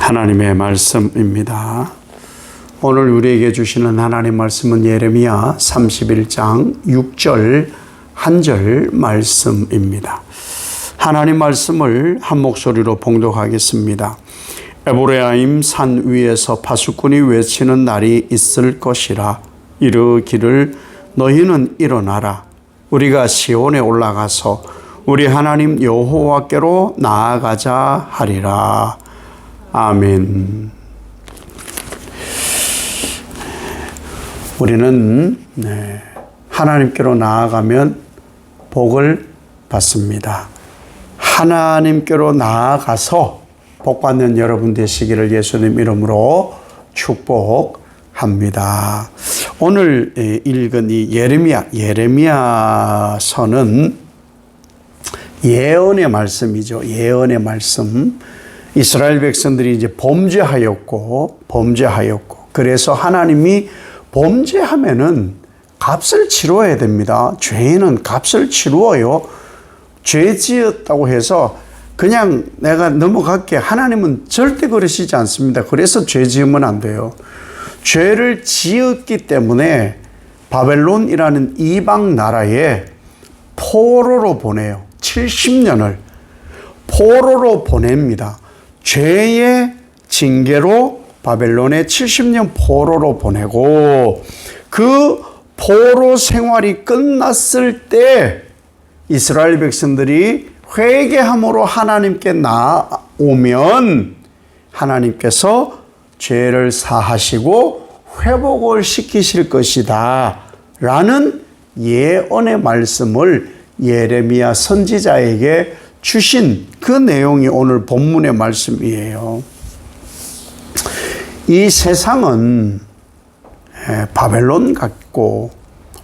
하나님의 말씀입니다. 오늘 우리에게 주시는 하나님 말씀은 예레미야 31장 6절 한 절 말씀입니다. 하나님 말씀을 한 목소리로 봉독하겠습니다. 에브라임 산 위에서 파수꾼이 외치는 날이 있을 것이라. 이르기를 너희는 일어나라. 우리가 시온에 올라가서 우리 하나님 여호와께로 나아가자 하리라. 아멘. 우리는 하나님께로 나아가면 복을 받습니다. 하나님께로 나아가서 복받는 여러분 되시기를 예수님 이름으로 축복합니다. 오늘 읽은 이 예레미야서는 예언의 말씀이죠. 예언의 말씀. 이스라엘 백성들이 이제 범죄하였고 그래서 하나님이 범죄하면은 값을 치러야 됩니다. 죄는 값을 치루어요. 죄 지었다고 해서 그냥 내가 넘어갈게. 하나님은 절대 그러시지 않습니다. 그래서 죄 지으면 안 돼요. 죄를 지었기 때문에 바벨론이라는 이방 나라에 포로로 보내요. 70년을 포로로 보냅니다. 죄의 징계로 바벨론에 70년 포로로 보내고, 그 포로 생활이 끝났을 때 이스라엘 백성들이 회개함으로 하나님께 나오면 하나님께서 죄를 사하시고 회복을 시키실 것이다 라는 예언의 말씀을 예레미야 선지자에게 주신 그 내용이 오늘 본문의 말씀이에요. 이 세상은 바벨론 같고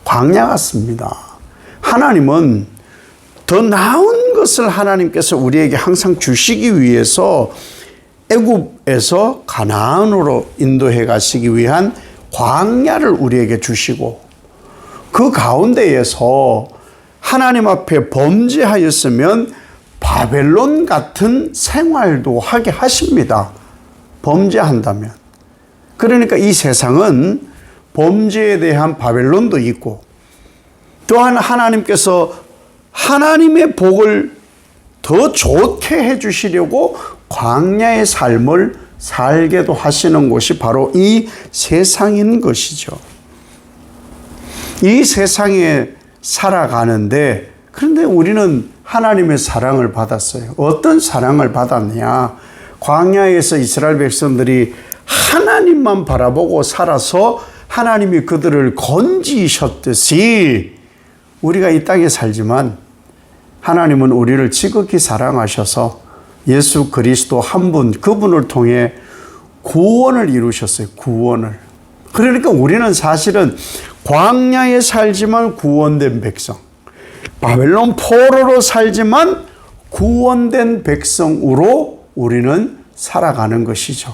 광야 같습니다. 하나님은 더 나은 것을 하나님께서 우리에게 항상 주시기 위해서 애굽에서 가나안으로 인도해 가시기 위한 광야를 우리에게 주시고, 그 가운데에서 하나님 앞에 범죄하였으면 바벨론 같은 생활도 하게 하십니다. 범죄한다면. 그러니까 이 세상은 범죄에 대한 바벨론도 있고, 또한 하나님께서 하나님의 복을 더 좋게 해주시려고 광야의 삶을 살게도 하시는 곳이 바로 이 세상인 것이죠. 이 세상에 살아가는데, 그런데 우리는 하나님의 사랑을 받았어요. 어떤 사랑을 받았냐? 광야에서 이스라엘 백성들이 하나님만 바라보고 살아서 하나님이 그들을 건지셨듯이 우리가 이 땅에 살지만 하나님은 우리를 지극히 사랑하셔서 예수 그리스도 한 분, 그분을 통해 구원을 이루셨어요. 구원을. 그러니까 우리는 사실은 광야에 살지만 구원된 백성, 바벨론 포로로 살지만 구원된 백성으로 우리는 살아가는 것이죠.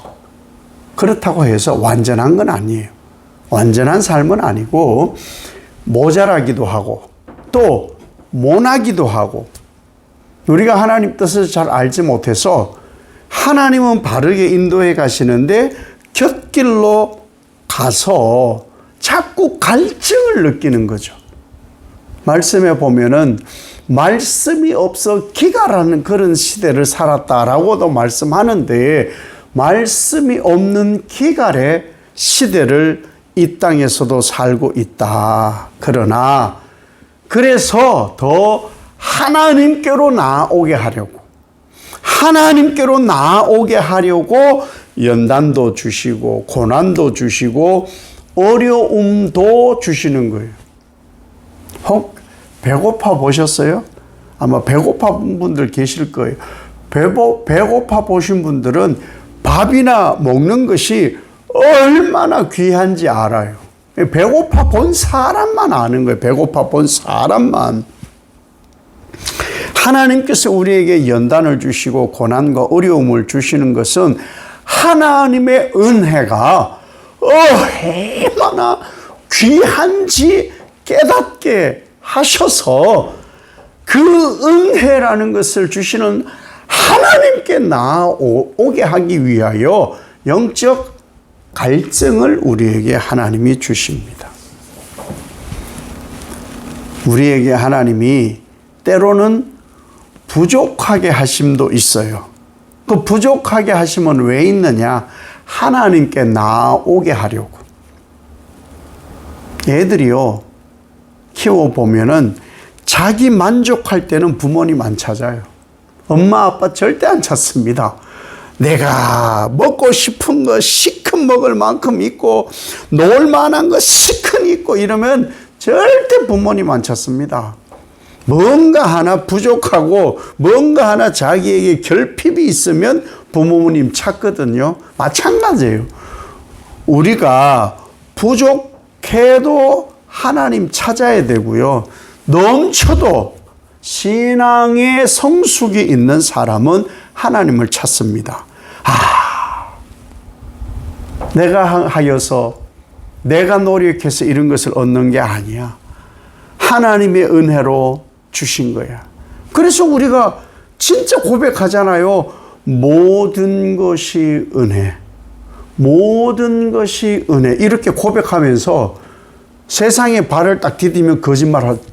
그렇다고 해서 완전한 건 아니에요. 완전한 삶은 아니고 모자라기도 하고 또 모나기도 하고, 우리가 하나님 뜻을 잘 알지 못해서 하나님은 바르게 인도해 가시는데 곁길로 가서 자꾸 갈증을 느끼는 거죠. 말씀에 보면은 말씀이 없어 기갈하는 그런 시대를 살았다라고도 말씀하는데, 말씀이 없는 기갈의 시대를 이 땅에서도 살고 있다. 그러나 그래서 더 하나님께로 나아오게 하려고 연단도 주시고 고난도 주시고 어려움도 주시는 거예요. 혹 배고파 보셨어요? 아마 배고파 본 분들 계실 거예요. 배고파 보신 분들은 밥이나 먹는 것이 얼마나 귀한지 알아요. 배고파 본 사람만 아는 거예요. 배고파 본 사람만. 하나님께서 우리에게 연단을 주시고 고난과 어려움을 주시는 것은 하나님의 은혜가 얼마나 귀한지 깨닫게 하셔서 그 은혜라는 것을 주시는 하나님께 나아오게 하기 위하여 영적 갈증을 우리에게 하나님이 주십니다. 우리에게 하나님이 때로는 부족하게 하심도 있어요. 그 부족하게 하심은 왜 있느냐? 하나님께 나아오게 하려고. 애들이요, 키워보면은 자기 만족할 때는 부모님 안 찾아요. 엄마, 아빠 절대 안 찾습니다. 내가 먹고 싶은 거 시큰 먹을 만큼 있고, 놀 만한 거 시큰 있고 이러면 절대 부모님 안 찾습니다. 뭔가 하나 부족하고 뭔가 하나 자기에게 결핍이 있으면 부모님 찾거든요. 마찬가지예요. 우리가 부족해도 하나님 찾아야 되고요. 넘쳐도 신앙의 성숙이 있는 사람은 하나님을 찾습니다. 내가 하여서 내가 노력해서 이런 것을 얻는 게 아니야. 하나님의 은혜로 주신 거야. 그래서 우리가 진짜 고백하잖아요. 모든 것이 은혜. 모든 것이 은혜. 이렇게 고백하면서 세상에 발을 딱 디디면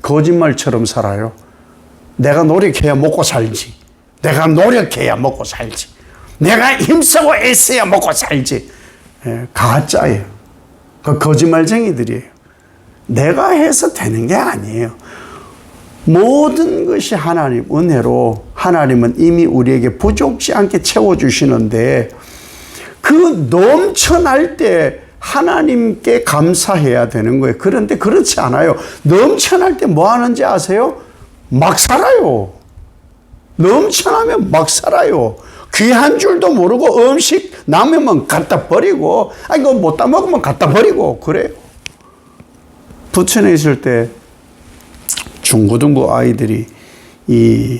거짓말처럼 살아요. 내가 노력해야 먹고 살지. 내가 노력해야 먹고 살지. 내가 힘쓰고 애써야 먹고 살지. 가짜예요. 그 거짓말쟁이들이에요. 내가 해서 되는 게 아니에요. 모든 것이 하나님 은혜로 하나님은 이미 우리에게 부족지 않게 채워주시는데 그 넘쳐날 때 하나님께 감사해야 되는 거예요. 그런데 그렇지 않아요. 넘쳐날 때 뭐 하는지 아세요? 막 살아요. 넘쳐나면 막 살아요. 귀한 줄도 모르고 음식 남으면 갖다 버리고, 이거 못 다 먹으면 갖다 버리고 그래요. 부천에 있을 때 중고등부 아이들이 이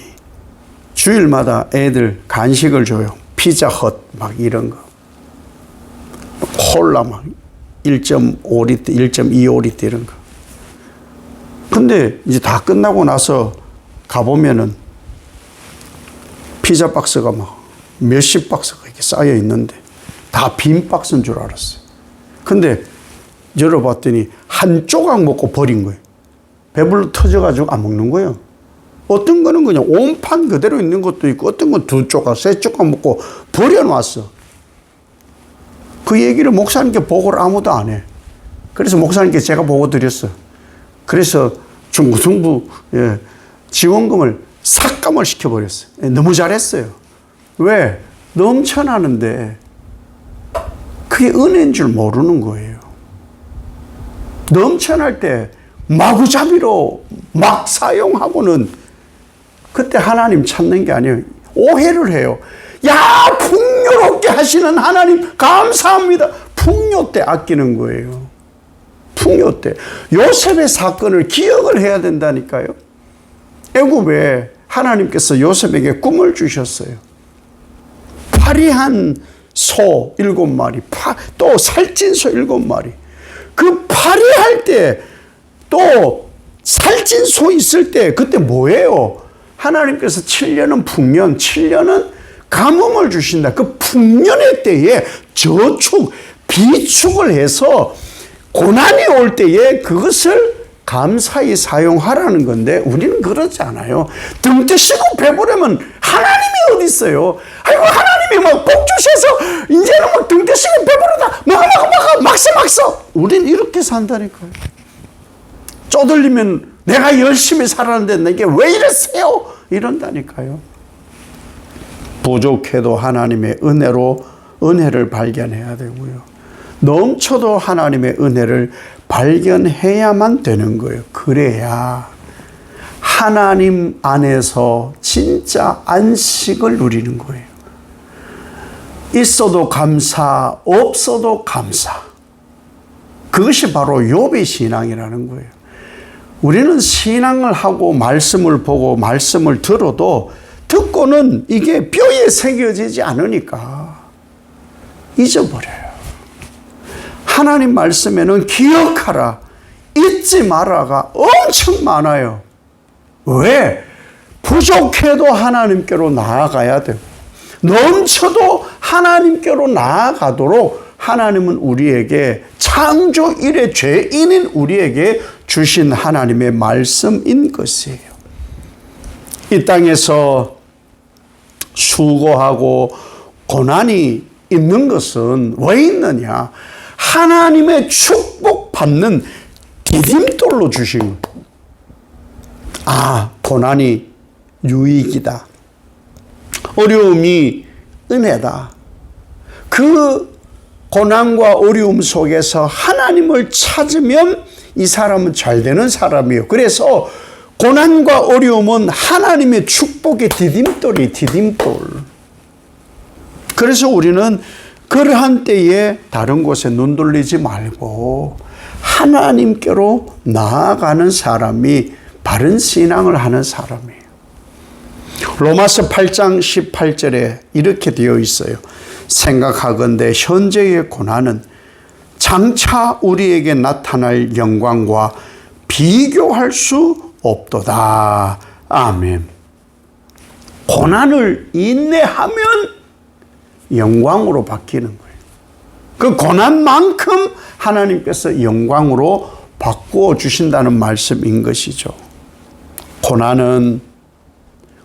주일마다 애들 간식을 줘요. 피자헛 막 이런 거. 콜라 막 1.5리터, 1.25리터 이런 거. 근데 이제 다 끝나고 나서 가보면은 피자 박스가 막 몇십 박스가 이렇게 쌓여 있는데 다 빈 박스인 줄 알았어요. 근데 열어봤더니 한 조각 먹고 버린 거예요. 배불러 터져가지고 안 먹는 거예요. 어떤 거는 그냥 온판 그대로 있는 것도 있고 어떤 건 두 조각, 세 조각 먹고 버려놨어. 그 얘기를 목사님께 보고를 아무도 안 해. 그래서 목사님께 제가 보고 드렸어요. 그래서 중고등부 지원금을 삭감을 시켜버렸어요. 너무 잘했어요. 왜? 넘쳐나는데 그게 은혜인 줄 모르는 거예요. 넘쳐날 때 마구잡이로 막 사용하고는 그때 하나님 찾는 게 아니에요. 오해를 해요. 야, 풍요롭게 하시는 하나님 감사합니다. 풍요 때 아끼는 거예요. 풍요 때. 요셉의 사건을 기억을 해야 된다니까요. 애굽에 하나님께서 요셉에게 꿈을 주셨어요. 파리한 소 7마리, 또 살찐 소 7마리. 그 파리할 때, 또 살찐 소 있을 때, 그때 뭐예요? 하나님께서 7년은 풍년, 7년은 가뭄을 주신다. 그 풍년의 때에 저축, 비축을 해서 고난이 올 때에 그것을 감사히 사용하라는 건데 우리는 그러지 않아요. 등 뜨시고 배부르면 하나님이 어디 있어요? 아이고 하나님이 막 복 주셔서 이제는 막 등 뜨시고 배부르다 막 써. 우리는 이렇게 산다니까요. 쪼들리면 내가 열심히 살았는데 내게 왜 이랬어요? 이런다니까요. 부족해도 하나님의 은혜로 은혜를 발견해야 되고요. 넘쳐도 하나님의 은혜를 발견해야만 되는 거예요. 그래야 하나님 안에서 진짜 안식을 누리는 거예요. 있어도 감사, 없어도 감사. 그것이 바로 욥의 신앙이라는 거예요. 우리는 신앙을 하고 말씀을 보고 말씀을 들어도 듣고는 이게 뼈에 새겨지지 않으니까 잊어버려요. 하나님 말씀에는 기억하라, 잊지 마라가 엄청 많아요. 왜? 부족해도 하나님께로 나아가야 되고 넘쳐도 하나님께로 나아가도록 하나님은 우리에게 창조 일의 죄인인 우리에게 주신 하나님의 말씀인 것이에요. 이 땅에서 수고하고 고난이 있는 것은 왜 있느냐? 하나님의 축복받는 디딤돌로 주신 거예요. 아, 고난이 유익이다. 어려움이 은혜다. 그 고난과 어려움 속에서 하나님을 찾으면 이 사람은 잘 되는 사람이에요. 그래서 고난과 어려움은 하나님의 축복의 디딤돌이 디딤돌. 그래서 우리는 그러한 때에 다른 곳에 눈 돌리지 말고 하나님께로 나아가는 사람이 바른 신앙을 하는 사람이에요. 로마서 8장 18절에 이렇게 되어 있어요. 생각하건대 현재의 고난은 장차 우리에게 나타날 영광과 비교할 수 없도다. 아멘. 고난을 인내하면 영광으로 바뀌는 거예요. 그 고난만큼 하나님께서 영광으로 바꾸어 주신다는 말씀인 것이죠. 고난은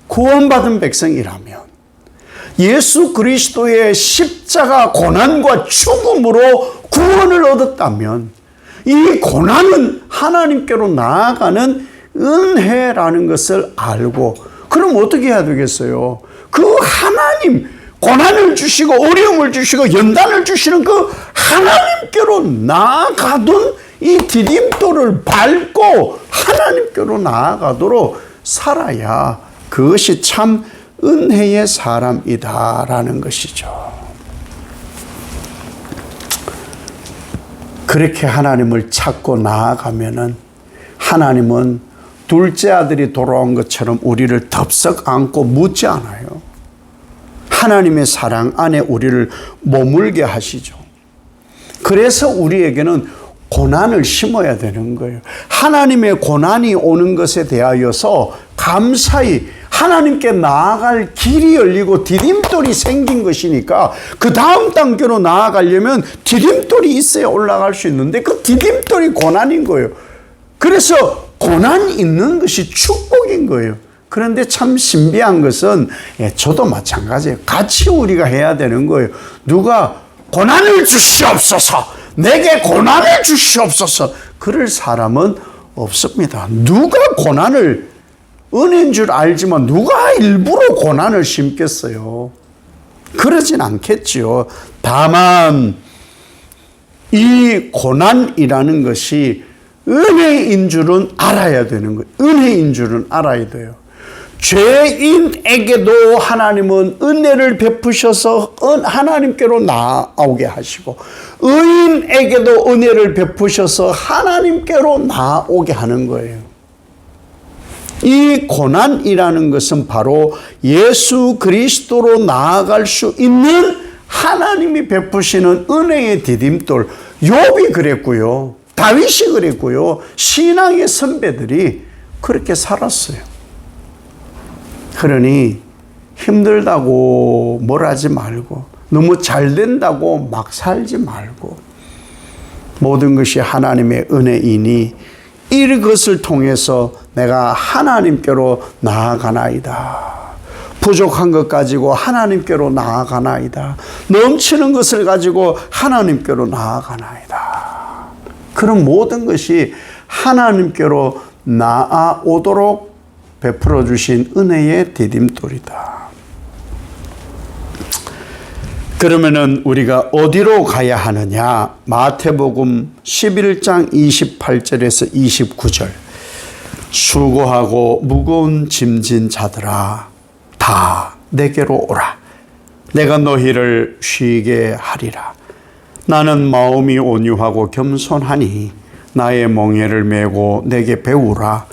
구원받은 백성이라면 예수 그리스도의 십자가 고난과 죽음으로 구원을 얻었다면 이 고난은 하나님께로 나아가는 은혜라는 것을 알고 그럼 어떻게 해야 되겠어요? 그 하나님 고난을 주시고 어려움을 주시고 연단을 주시는 그 하나님께로 나아가던 이 디딤돌을 밟고 하나님께로 나아가도록 살아야 그것이 참 은혜의 사람이다라는 것이죠. 그렇게 하나님을 찾고 나아가면은 하나님은 둘째 아들이 돌아온 것처럼 우리를 덥석 안고 묻지 않아요. 하나님의 사랑 안에 우리를 머물게 하시죠. 그래서 우리에게는 고난을 심어야 되는 거예요. 하나님의 고난이 오는 것에 대하여서 감사히 하나님께 나아갈 길이 열리고 디딤돌이 생긴 것이니까 그 다음 단계로 나아가려면 디딤돌이 있어야 올라갈 수 있는데 그 디딤돌이 고난인 거예요. 그래서 고난이 있는 것이 축복인 거예요. 그런데 참 신비한 것은 저도 마찬가지예요. 같이 우리가 해야 되는 거예요. 누가 고난을 주시옵소서, 내게 고난을 주시옵소서 그럴 사람은 없습니다. 누가 고난을 은혜인 줄 알지만 누가 일부러 고난을 심겠어요? 그러진 않겠지요. 다만 이 고난이라는 것이 은혜인 줄은 알아야 되는 거예요. 은혜인 줄은 알아야 돼요. 죄인에게도 하나님은 은혜를 베푸셔서 하나님께로 나아오게 하시고 의인에게도 은혜를 베푸셔서 하나님께로 나아오게 하는 거예요. 이 고난이라는 것은 바로 예수 그리스도로 나아갈 수 있는 하나님이 베푸시는 은혜의 디딤돌. 욥이 그랬고요. 다윗이 그랬고요. 신앙의 선배들이 그렇게 살았어요. 그러니 힘들다고 뭘 하지 말고 너무 잘 된다고 막 살지 말고 모든 것이 하나님의 은혜이니 이것을 통해서 내가 하나님께로 나아가나이다. 부족한 것 가지고 하나님께로 나아가나이다. 넘치는 것을 가지고 하나님께로 나아가나이다. 그런 모든 것이 하나님께로 나아오도록 베풀어 주신 은혜의 디딤돌이다. 그러면은 우리가 어디로 가야 하느냐? 마태복음 11장 28절에서 29절. 수고하고 무거운 짐진 자들아 다 내게로 오라. 내가 너희를 쉬게 하리라. 나는 마음이 온유하고 겸손하니 나의 멍에를 메고 내게 배우라.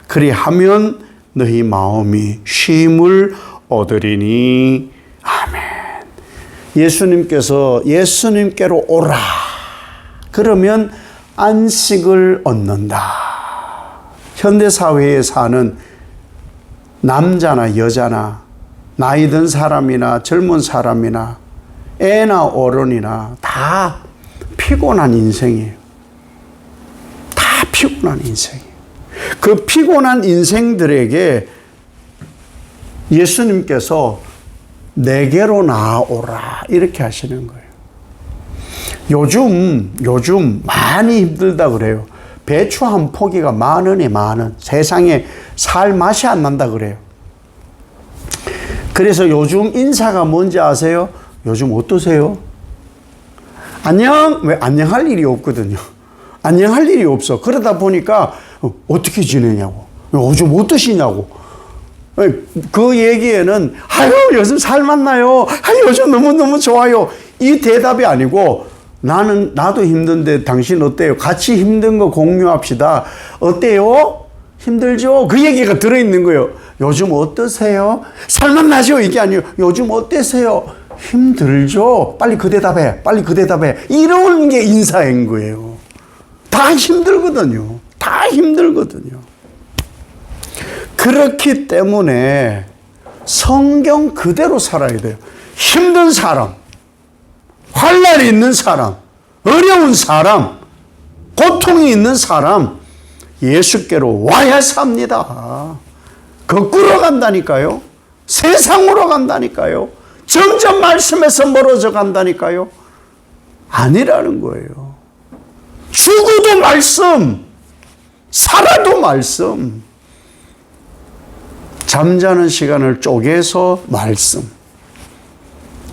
그리하면 너희 마음이 쉼을 얻으리니. 아멘. 예수님께로 오라. 그러면 안식을 얻는다. 현대사회에 사는 남자나 여자나 나이 든 사람이나 젊은 사람이나 애나 어른이나 다 피곤한 인생이에요. 다 피곤한 인생이에요. 그 피곤한 인생들에게 예수님께서 내게로 나아오라 이렇게 하시는 거예요. 요즘 많이 힘들다 그래요. 배추 한 포기가 10,000원에 10,000원. 세상에 살 맛이 안 난다 그래요. 그래서 요즘 인사가 뭔지 아세요? 요즘 어떠세요? 안녕? 왜 안녕할 일이 없거든요. 안녕할 일이 없어. 그러다 보니까 어떻게 지내냐고. 요즘 어떠시냐고. 그 얘기에는 아유 요즘 살맛나요. 아유 요즘 너무너무 좋아요. 이 대답이 아니고 나도 힘든데 당신 어때요? 같이 힘든 거 공유합시다. 어때요? 힘들죠? 그 얘기가 들어있는 거예요. 요즘 어떠세요? 살맛나죠? 이게 아니에요. 요즘 어떠세요? 힘들죠? 빨리 그 대답해. 빨리 그 대답해. 이런 게 인사인 거예요. 다 힘들거든요. 다 힘들거든요. 그렇기 때문에 성경 그대로 살아야 돼요. 힘든 사람, 환난이 있는 사람, 어려운 사람, 고통이 있는 사람, 예수께로 와야 삽니다. 거꾸로 간다니까요. 세상으로 간다니까요. 점점 말씀에서 멀어져 간다니까요. 아니라는 거예요. 죽어도 말씀, 살아도 말씀. 잠자는 시간을 쪼개서 말씀.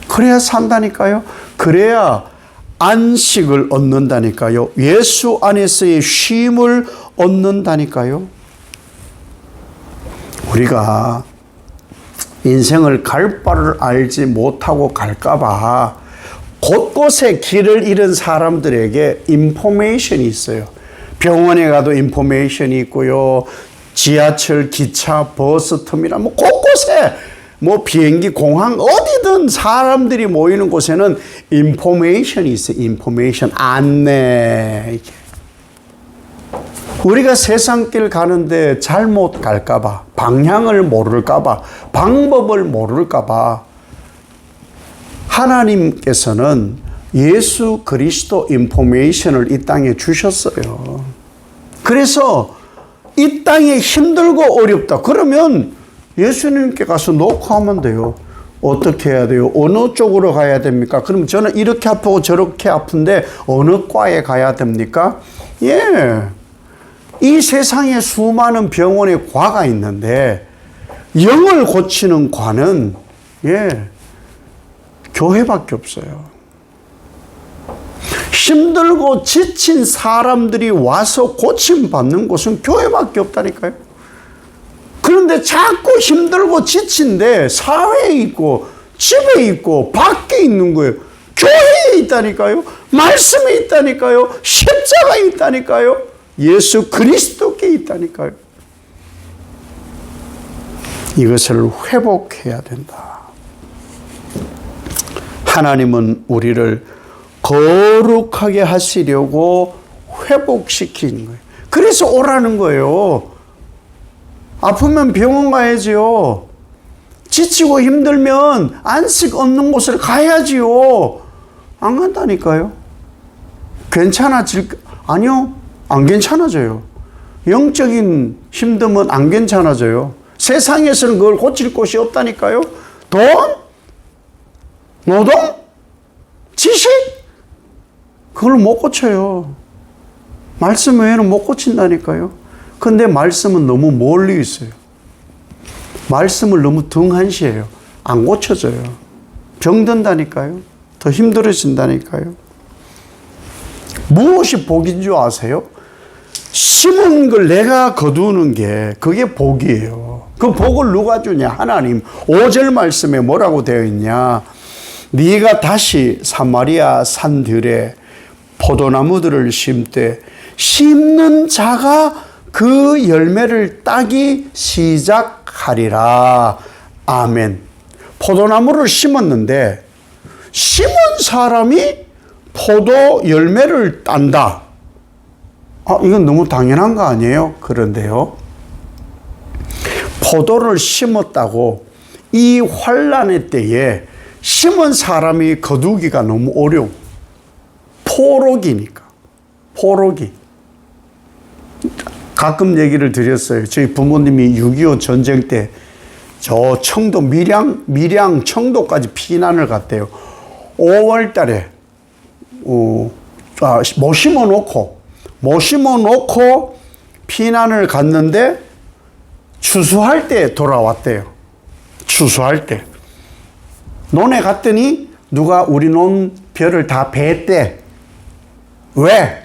그래야 산다니까요. 그래야 안식을 얻는다니까요. 예수 안에서의 쉼을 얻는다니까요. 우리가 인생을 갈 바를 알지 못하고 갈까봐 곳곳에 길을 잃은 사람들에게 인포메이션이 있어요. 병원에 가도 인포메이션이 있고요. 지하철, 기차, 버스 터미널, 곳곳에 비행기, 공항, 어디든 사람들이 모이는 곳에는 인포메이션이 있어요. 인포메이션, 안내. 우리가 세상길 가는데 잘못 갈까봐, 방향을 모를까봐, 방법을 모를까봐, 하나님께서는 예수 그리스도 인포메이션을 이 땅에 주셨어요. 그래서 이 땅에 힘들고 어렵다. 그러면 예수님께 가서 놓고 하면 돼요. 어떻게 해야 돼요? 어느 쪽으로 가야 됩니까? 그럼 저는 이렇게 아프고 저렇게 아픈데 어느 과에 가야 됩니까? 예. 이 세상에 수많은 병원의 과가 있는데 영을 고치는 과는 교회밖에 없어요. 힘들고 지친 사람들이 와서 고침받는 곳은 교회밖에 없다니까요. 그런데 자꾸 힘들고 지친데 사회에 있고 집에 있고 밖에 있는 거예요. 교회에 있다니까요. 말씀에 있다니까요. 십자가에 있다니까요. 예수 그리스도께 있다니까요. 이것을 회복해야 된다. 하나님은 우리를 거룩하게 하시려고 회복시키는 거예요. 그래서 오라는 거예요. 아프면 병원 가야지요. 지치고 힘들면 안식 얻는 곳을 가야지요. 안 간다니까요. 아니요. 안 괜찮아져요. 영적인 힘듦은 안 괜찮아져요. 세상에서는 그걸 고칠 곳이 없다니까요. 돈? 노동? 지식? 그걸 못 고쳐요. 말씀 외에는 못 고친다니까요. 근데 말씀은 너무 멀리 있어요. 말씀을 너무 등한시해요. 안 고쳐져요. 병든다니까요. 더 힘들어진다니까요. 무엇이 복인 줄 아세요? 심은 걸 내가 거두는 게 그게 복이에요. 그 복을 누가 주냐? 하나님. 5절 말씀에 뭐라고 되어 있냐? 네가 다시 사마리아 산들에 포도나무들을 심되 심는 자가 그 열매를 따기 시작하리라. 아멘. 포도나무를 심었는데 심은 사람이 포도 열매를 딴다. 이건 너무 당연한 거 아니에요? 그런데요. 포도를 심었다고 이 환란의 때에 심은 사람이 거두기가 너무 어려워. 포로기니까. 포로기. 가끔 얘기를 드렸어요. 저희 부모님이 6.25 전쟁 때 저 청도 밀양 청도까지 피난을 갔대요. 5월 달에 못 심어놓고 피난을 갔는데 추수할 때 돌아왔대요. 추수할 때. 논에 갔더니 누가 우리 논 벼를 다 베었대. 왜?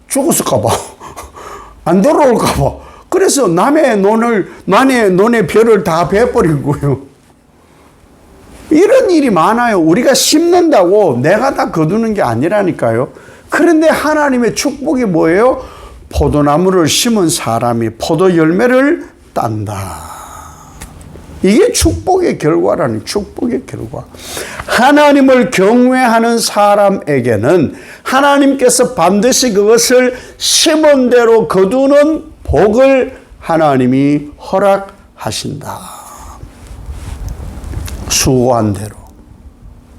죽었을까봐. 안 돌아올까봐. 그래서 남의 논의 벼를 다 베어버린 거예요. 이런 일이 많아요. 우리가 심는다고 내가 다 거두는 게 아니라니까요. 그런데 하나님의 축복이 뭐예요? 포도나무를 심은 사람이 포도 열매를 딴다. 이게 축복의 결과라니, 축복의 결과. 하나님을 경외하는 사람에게는 하나님께서 반드시 그것을 심은 대로 거두는 복을 하나님이 허락하신다. 수고한 대로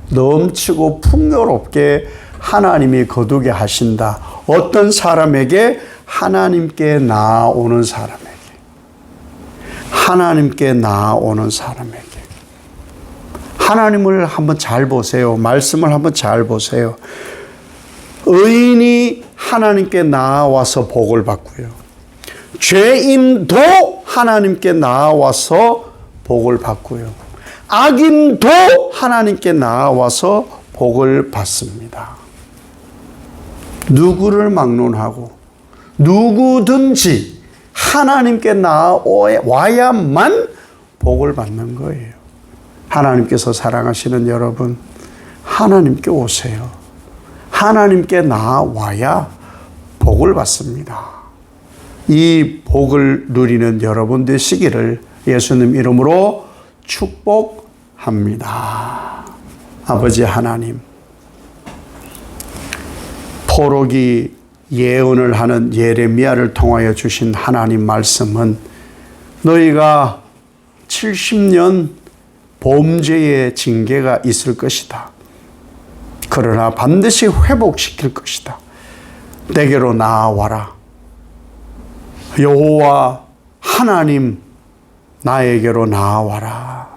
넘치고 풍요롭게 하나님이 거두게 하신다. 어떤 사람에게? 하나님께 나아오는 사람에게. 하나님께 나아오는 사람에게. 하나님을 한번 잘 보세요. 말씀을 한번 잘 보세요. 의인이 하나님께 나아와서 복을 받고요. 죄인도 하나님께 나아와서 복을 받고요. 악인도 하나님께 나아와서 복을 받습니다. 누구를 막론하고 누구든지 하나님께 나아와야만 복을 받는 거예요. 하나님께서 사랑하시는 여러분, 하나님께 오세요. 하나님께 나아와야 복을 받습니다. 이 복을 누리는 여러분 되시기를 예수님 이름으로 축복합니다. 아버지 하나님, 포로기 예언을 하는 예레미야를 통하여 주신 하나님 말씀은 너희가 70년 범죄의 징계가 있을 것이다. 그러나 반드시 회복시킬 것이다. 내게로 나아와라. 여호와 하나님 나에게로 나아와라.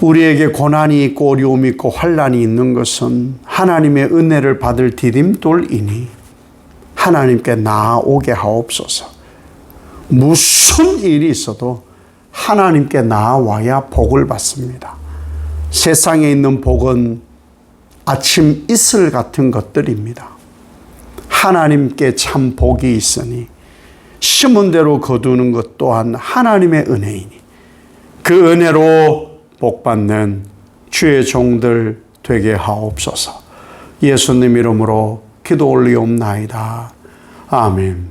우리에게 고난이 있고 어려움이 있고 환난이 있는 것은 하나님의 은혜를 받을 디딤돌이니 하나님께 나아오게 하옵소서. 무슨 일이 있어도 하나님께 나아와야 복을 받습니다. 세상에 있는 복은 아침 이슬 같은 것들입니다. 하나님께 참 복이 있으니 심은 대로 거두는 것 또한 하나님의 은혜이니 그 은혜로 복받는 주의 종들 되게 하옵소서. 예수님 이름으로 기도 올리옵나이다. 아멘.